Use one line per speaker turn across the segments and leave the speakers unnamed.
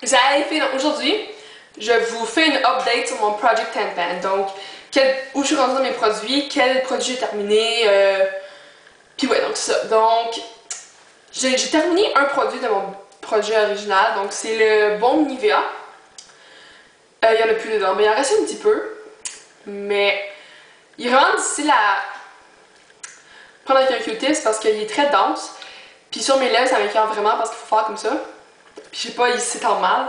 Ça allez filles, donc aujourd'hui, je vous fais une update sur mon Project Tan Pan. Donc, où je suis rendue dans mes produits, quel produit j'ai terminé, puis ouais, donc ça. Donc, j'ai terminé un produit de mon projet original, donc c'est le baume Nivea. Il y en a plus dedans, mais il en reste un petit peu. Mais il est vraiment difficile à prendre avec un Q-tip parce qu'il est très dense. Puis sur mes lèvres, ça m'écoeure vraiment parce qu'il faut faire comme ça. Puis je sais pas, il s'étend mal.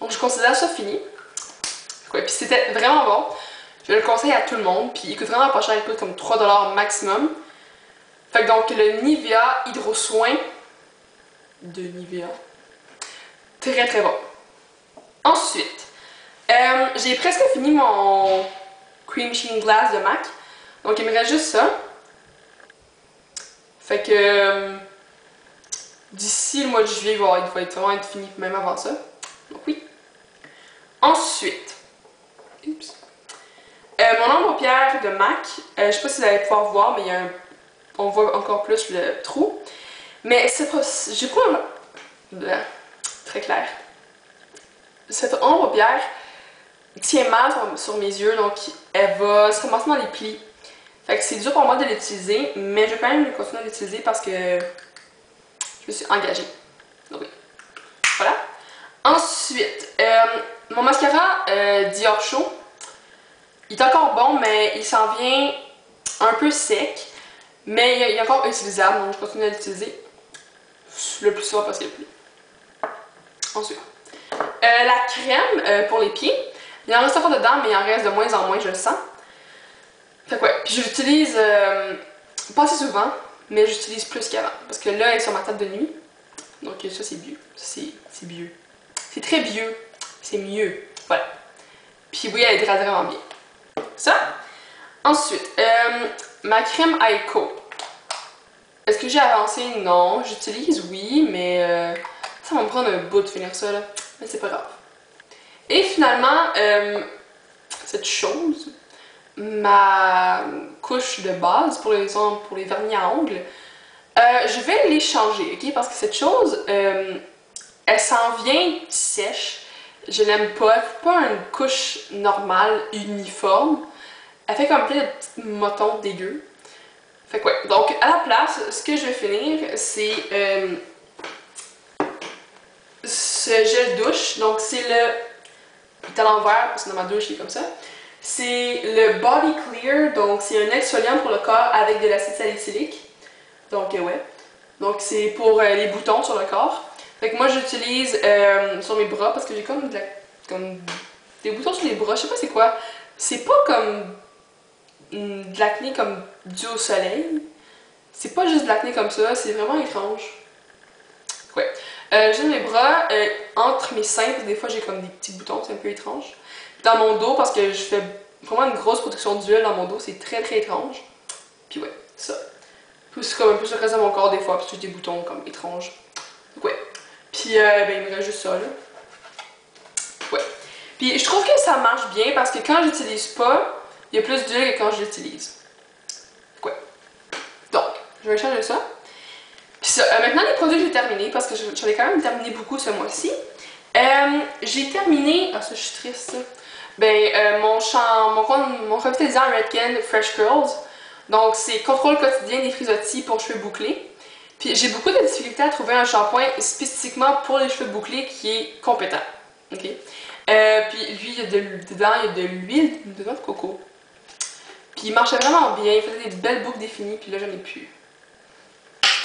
Donc je considère ça fini. Ouais, puis c'était vraiment bon. Je le conseille à tout le monde. Puis il coûte vraiment pas cher, il coûte comme 3$ maximum. Fait que donc le Nivea Hydro Soin de Nivea. Très très bon. Ensuite, j'ai presque fini mon Cream Sheen Glass de MAC. Donc il me reste juste ça. Fait que d'ici le mois de juillet, il va vraiment être fini, même avant ça. Donc oui. Ensuite, mon ombre paupière de MAC, je sais pas si vous allez pouvoir voir, mais il y a on voit encore plus le trou. Mais c'est pas, j'ai pas très clair. Cette ombre paupière tient mal sur mes yeux, donc elle va se ramasser dans les plis. Fait que c'est dur pour moi de l'utiliser, mais je vais quand même continuer à l'utiliser parce que je me suis engagée. Donc oui. Voilà. Ensuite, mon mascara Dior Show, il est encore bon, mais il s'en vient un peu sec. Mais il est encore utilisable, donc je continue à l'utiliser le plus souvent possible. Ensuite, la crème pour les pieds, il en reste encore dedans, mais il en reste de moins en moins, je le sens. Fait que ouais, puis je l'utilise pas assez souvent, mais j'utilise plus qu'avant. Parce que là, elle est sur ma table de nuit. Donc ça, c'est mieux. C'est mieux. C'est très vieux. C'est mieux. Voilà. Puis oui, elle hydrate vraiment bien. Ça. Ensuite, ma crème Aiko. Est-ce que j'ai avancé? Non. J'utilise, oui, mais ça va me prendre un bout de finir ça, là. Mais c'est pas grave. Et finalement, cette chose, ma couche de base pour les vernis à ongles, je vais les changer, ok? Parce que cette chose, elle s'en vient sèche. Je l'aime pas. Elle fait pas une couche normale, uniforme. Elle fait comme plein de petits motons dégueux. Fait que ouais. Donc, à la place, ce que je vais finir, c'est ce gel douche. Donc, c'est le... Il est à l'envers, parce que dans ma douche, il est comme ça. C'est le Body Clear. Donc, c'est un exfoliant pour le corps avec de l'acide salicylique. Donc, ouais. Donc, c'est pour les boutons sur le corps. Fait que moi, j'utilise sur mes bras parce que j'ai comme des boutons sur les bras. Je sais pas c'est quoi. C'est pas comme de l'acné comme dû au soleil. C'est pas juste de l'acné comme ça. C'est vraiment étrange. Ouais. J'ai mes bras entre mes seins. Des fois, j'ai comme des petits boutons. C'est un peu étrange. Dans mon dos, parce que je fais vraiment une grosse production d'huile dans mon dos. C'est très très étrange. Puis ouais, ça. Plus comme un peu sur le reste de mon corps des fois, parce que j'ai des boutons comme étranges. Donc ouais. Puis ben, il me reste juste ça là. Ouais. Puis je trouve que ça marche bien parce que quand j'utilise pas, il y a plus d'huile que quand je l'utilise. Ouais. Donc, je vais changer ça. Puis ça, maintenant les produits que j'ai terminés, parce que j'en ai quand même terminé beaucoup ce mois-ci. J'ai terminé. Ah ça je suis triste. Ben mon revitalisant Redken Fresh Curls. Donc c'est contrôle quotidien des frisottis pour cheveux bouclés. Puis j'ai beaucoup de difficultés à trouver un shampoing spécifiquement pour les cheveux bouclés qui est compétent. Ok. Puis lui, dedans, il y a de l'huile de noix de coco. Puis il marchait vraiment bien, il faisait des belles boucles définies, puis là j'en ai plus.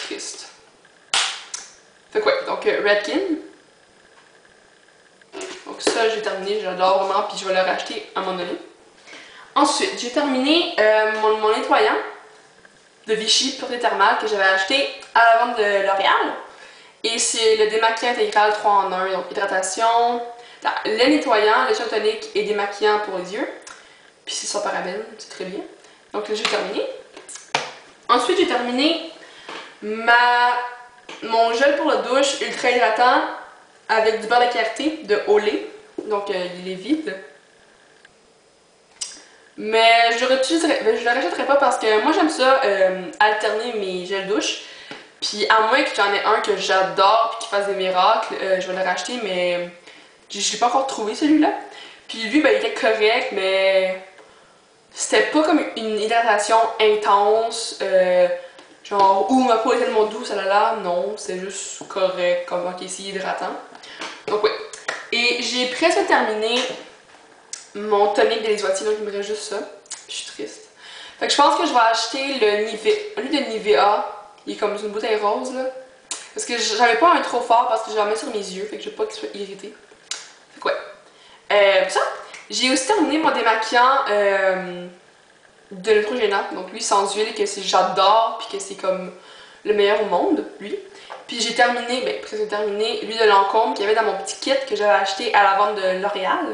Triste. Fait que ouais, donc Redken. Donc ça j'ai terminé, j'adore vraiment, puis je vais le racheter à un moment donné. Ensuite, j'ai terminé mon nettoyant de Vichy Pureté Thermale que j'avais acheté à la vente de L'Oréal. Et c'est le démaquillant intégral 3 en 1, donc hydratation, le nettoyant, le gel tonique et démaquillant pour les yeux. Puis c'est sans parabènes, c'est très bien. Donc là j'ai terminé. Ensuite j'ai terminé mon gel pour la douche ultra hydratant avec du beurre de karité de Olay. Donc il est vide. Mais je le rachèterai pas parce que moi j'aime ça alterner mes gels douche. Puis à moins que j'en ai un que j'adore et qui fasse des miracles, je vais le racheter, mais Je l'ai pas encore trouvé celui-là. Puis lui, ben, il était correct, mais c'était pas comme une hydratation intense, genre où ma peau est tellement douce, à la non, c'était juste correct, comme ok, c'est hydratant. Donc ouais. Et j'ai presque terminé mon tonic de l'Exotis, donc il me reste juste ça. Je suis triste. Fait que je pense que je vais acheter le Nivea, lui de Nivea, il est comme une bouteille rose là. Parce que j'avais pas un trop fort parce que je le mets sur mes yeux, fait que je veux pas qu'il soit irrité. Fait que ouais. Ça. J'ai aussi terminé mon démaquillant de Neutrogena, donc lui sans huile, que j'adore, puis que c'est comme le meilleur au monde, lui. Puis j'ai terminé, ben presque terminé, lui de Lancôme qu'il y avait dans mon petit kit que j'avais acheté à la vente de L'Oréal.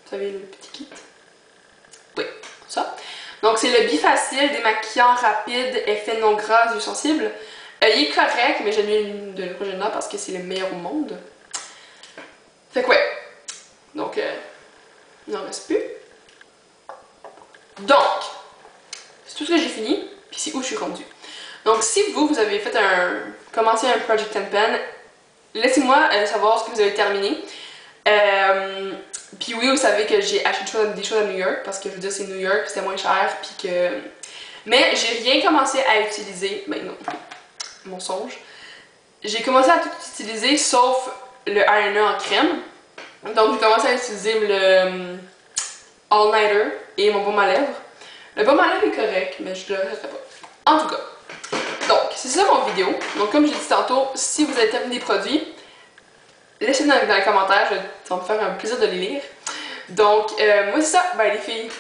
Vous savez, le petit kit? Oui, ça. Donc c'est le Bifacil démaquillant rapide, effet non gras, yeux sensibles. Il est correct, mais j'aime mieux de Neutrogena parce que c'est le meilleur au monde. Fait que ouais. Donc, il n'en reste plus. Donc, c'est tout ce que j'ai fini, puis c'est où je suis rendue. Donc si vous avez fait commencé un Project 10 Pen, laissez-moi savoir ce que vous avez terminé. Puis oui, vous savez que j'ai acheté des choses à New York, parce que je veux dire c'est New York, c'était moins cher, puis que... Mais j'ai rien commencé à utiliser, ben non, mensonge. J'ai commencé à tout utiliser, sauf le eyeliner en crème. Donc j'ai commencé à utiliser le All Nighter et mon baume à lèvres. Le baume à lèvres est correct, mais je le resterai pas. En tout cas. Donc, c'est ça mon vidéo. Donc, comme j'ai dit tantôt, si vous avez terminé des produits, laissez-le dans les commentaires, ça va me faire un plaisir de les lire. Donc, moi c'est ça. Bye les filles!